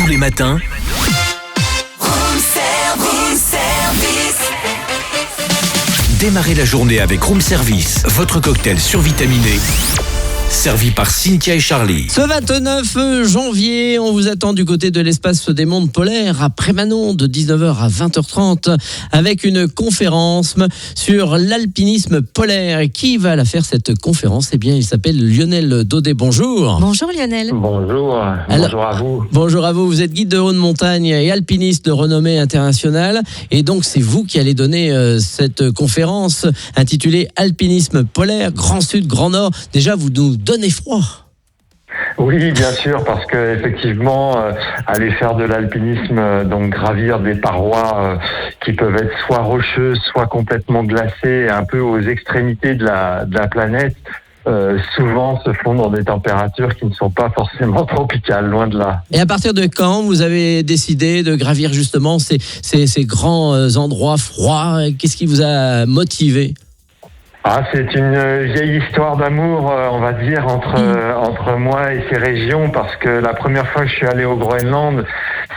Tous les matins, démarrez la journée avec Room Service, votre cocktail survitaminé, servi par Cynthia et Charlie. Ce 29 janvier, on vous attend du côté de l'espace des mondes polaires à Prémanon de 19h à 20h30 avec une conférence sur l'alpinisme polaire. Et qui va la faire cette conférence? Eh bien, il s'appelle Lionel Daudet. Bonjour. Bonjour Lionel. Bonjour, bonjour à vous. Bonjour à vous, vous êtes guide de haute montagne et alpiniste de renommée internationale. Et donc, c'est vous qui allez donner cette conférence intitulée Alpinisme polaire, Grand Sud, Grand Nord. Déjà, vous nous donnez froid. Oui, bien sûr, parce que effectivement, aller faire de l'alpinisme, donc gravir des parois qui peuvent être soit rocheuses, soit complètement glacées, un peu aux extrémités de la planète, souvent se font dans des températures qui ne sont pas forcément tropicales, loin de là. Et à partir de quand vous avez décidé de gravir justement ces grands endroits froids? Qu'est-ce qui vous a motivé? C'est une vieille histoire d'amour, on va dire, entre moi et ces régions, parce que la première fois que je suis allé au Groenland,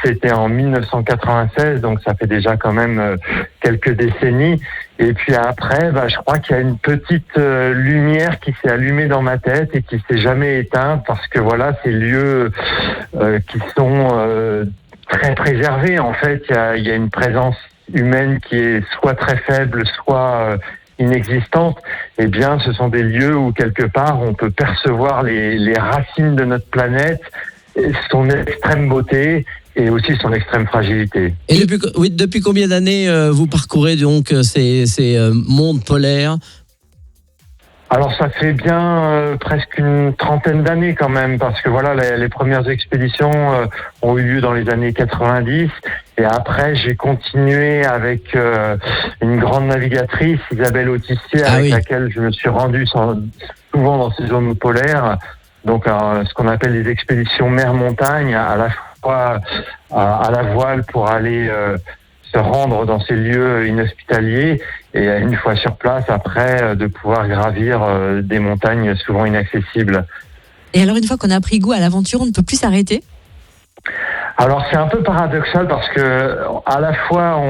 c'était en 1996, donc ça fait déjà quand même quelques décennies. Et puis après, je crois qu'il y a une petite lumière qui s'est allumée dans ma tête et qui s'est jamais éteinte, parce que voilà, ces lieux qui sont très préservés, en fait, il y a une présence humaine qui est soit très faible, soit inexistante. Eh bien, ce sont des lieux où quelque part on peut percevoir les racines de notre planète, son extrême beauté et aussi son extrême fragilité. Et depuis combien d'années vous parcourez donc ces mondes polaires? Alors ça fait bien presque une trentaine d'années quand même, parce que voilà, les premières expéditions ont eu lieu dans les années 90, et après j'ai continué avec une grande navigatrice, Isabelle Autissier, avec laquelle je me suis rendu souvent dans ces zones polaires, donc ce qu'on appelle les expéditions mer-montagne, à la fois à la voile pour aller se rendre dans ces lieux inhospitaliers, et une fois sur place, après, de pouvoir gravir des montagnes souvent inaccessibles. Et alors, une fois qu'on a pris goût à l'aventure, on ne peut plus s'arrêter? Alors, c'est un peu paradoxal, parce que à la fois,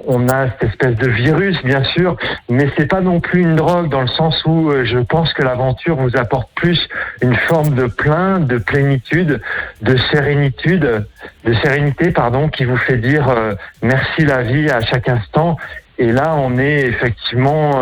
on a cette espèce de virus, bien sûr, mais c'est pas non plus une drogue, dans le sens où je pense que l'aventure vous apporte plus une forme de de plénitude, de sérénité, qui vous fait dire merci la vie à chaque instant. Et là, on est effectivement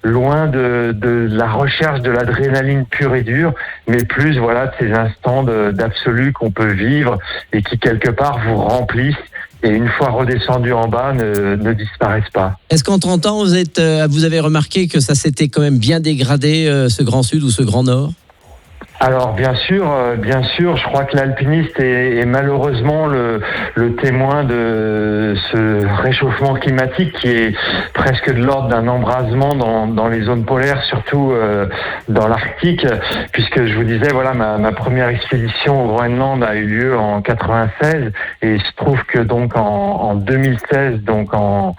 loin de la recherche de l'adrénaline pure et dure, mais plus de ces instants d'absolu qu'on peut vivre et qui quelque part vous remplissent. Et une fois redescendu en bas, ne disparaissent pas. Est-ce qu'en 30 ans, vous avez remarqué que ça s'était quand même bien dégradé, ce Grand Sud ou ce Grand Nord? Alors bien sûr, je crois que l'alpiniste est malheureusement le témoin de ce réchauffement climatique qui est presque de l'ordre d'un embrasement dans les zones polaires, surtout dans l'Arctique, puisque je vous disais, ma première expédition au Groenland a eu lieu en 96, et il se trouve que donc en 2016, donc en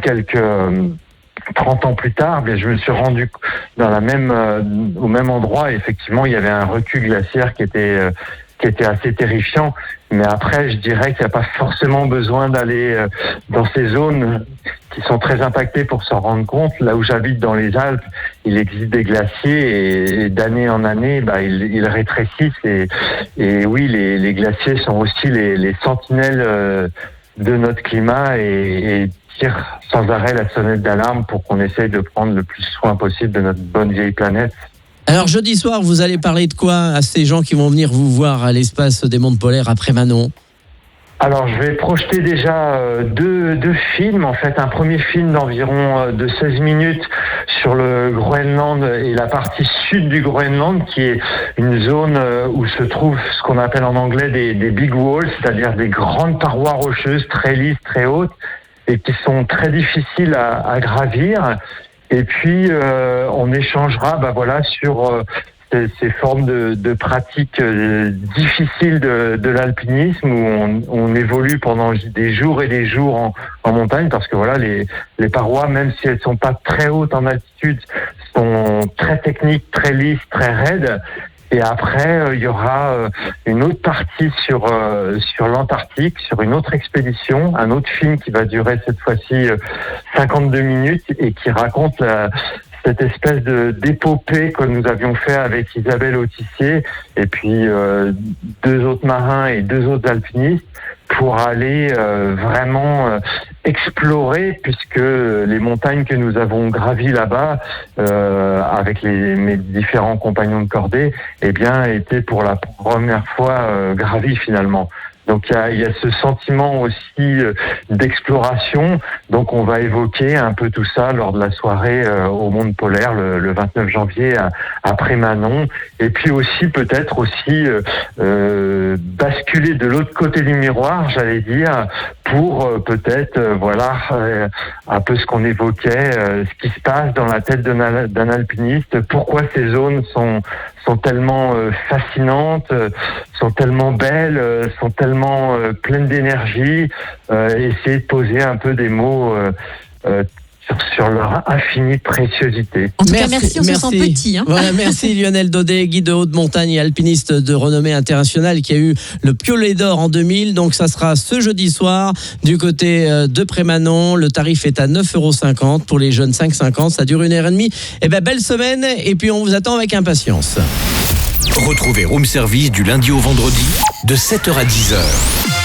quelques 30 ans plus tard, je me suis rendu au même endroit, et effectivement il y avait un recul glaciaire qui était assez terrifiant. Mais après, je dirais qu'il n'y a pas forcément besoin d'aller dans ces zones qui sont très impactées pour s'en rendre compte. Là où j'habite dans les Alpes, il existe des glaciers, et d'année en année, ils rétrécissent, et oui, les glaciers sont aussi les sentinelles de notre climat, et tire sans arrêt la sonnette d'alarme pour qu'on essaye de prendre le plus soin possible de notre bonne vieille planète. Alors jeudi soir, vous allez parler de quoi à ces gens qui vont venir vous voir à l'espace des mondes polaires à Prémanon? Alors je vais projeter déjà deux films, en fait. Un premier film d'environ de 16 minutes sur le Groenland et la partie sud du Groenland, qui est une zone où se trouvent ce qu'on appelle en anglais des big walls, c'est-à-dire des grandes parois rocheuses très lisses, très hautes, et qui sont très difficiles à gravir. Et puis on échangera sur ces formes de pratiques difficiles de l'alpinisme, où on évolue pendant des jours et des jours en montagne, parce que les parois, même si elles sont pas très hautes en altitude, sont très techniques, très lisses, très raides. Et après, il y aura une autre partie sur l'Antarctique, sur une autre expédition, un autre film qui va durer cette fois-ci 52 minutes et qui raconte cette espèce d'épopée que nous avions fait avec Isabelle Autissier et puis 2 autres marins et 2 autres alpinistes pour aller vraiment explorer, puisque les montagnes que nous avons gravies là-bas avec mes différents compagnons de cordée, eh bien, étaient pour la première fois gravies finalement. Donc il y a ce sentiment aussi d'exploration. Donc on va évoquer un peu tout ça lors de la soirée au Monde Polaire le 29 janvier à Prémanon. Et puis aussi peut-être aussi basculer de l'autre côté du miroir, j'allais dire, pour peut-être un peu ce qu'on évoquait, ce qui se passe dans la tête d'un alpiniste, pourquoi ces zones sont tellement fascinantes, sont tellement belles, sont tellement pleines d'énergie, essayer de poser un peu des mots sur leur infinie préciosité. En tout cas, merci, on se sent petit. Voilà, merci Lionel Daudet, guide de haute montagne et alpiniste de renommée internationale qui a eu le Piolet d'Or en 2000. Donc ça sera ce jeudi soir du côté de Prémanon. Le tarif est à 9,50 € pour les jeunes 5,50. Ça dure 1h30. Eh ben, belle semaine et puis on vous attend avec impatience. Retrouvez Room Service du lundi au vendredi de 7h à 10h.